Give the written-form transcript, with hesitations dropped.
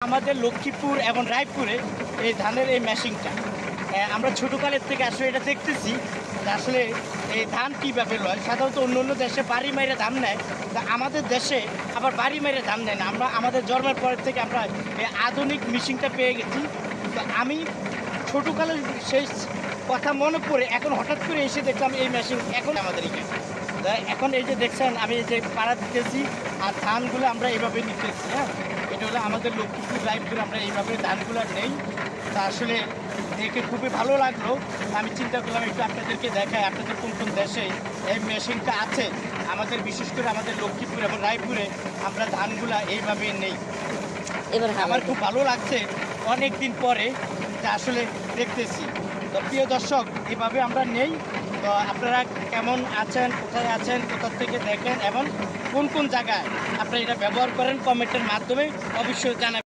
আমাদের লক্ষ্মীপুর এবং রায়পুরে এই ধানের এই মেশিনটা আমরা ছোটোকালের থেকে আসলে এটা দেখতেছি যে আসলে এই ধান কীভাবে লয়। সাধারণত অন্য অন্য দেশে বাড়ি মাইরে ধান নেয়, তা আমাদের দেশে আবার বাড়ি মাইরে ধান নেয় না। আমরা আমাদের জন্মের পরের থেকে আমরা এই আধুনিক মেশিনটা পেয়ে গেছি। তো আমি ছোটোকালের সেই কথা মনে পড়ে এখন হঠাৎ করে এসে দেখলাম এই মেশিন এখন আমাদের এখানে। এখন এই যে দেখছেন আমি এই যে পাড়া দিতেছি আর ধানগুলো আমরা এইভাবে নিতেছি। হ্যাঁ, এটা হলো আমাদের লক্ষ্মীপুর রায়পুর, আমরা এইভাবে ধানগুলো নেই। তা আসলে দেখে খুবই ভালো লাগলো। আমি চিন্তা করলাম একটু আপনাদেরকে দেখাই আপনাদের কোন কোন দেশে এই মেশিনটা আছে। আমাদের বিশেষ করে আমাদের লক্ষ্মীপুর এবং রায়পুরে আমরা ধানগুলা এইভাবে নেই। এবার আমার খুব ভালো লাগছে অনেক দিন পরে যা আসলে দেখতেছি। তো প্রিয় দর্শক, এভাবে আমরা নেই। তো আপনারা কেমন আছেন, কোথায় আছেন, কোথা থেকে দেখেন এবং কোন কোন জায়গায় আপনারা এটা ব্যবহার করেন কমেন্টের মাধ্যমে অবশ্যই জানাবেন।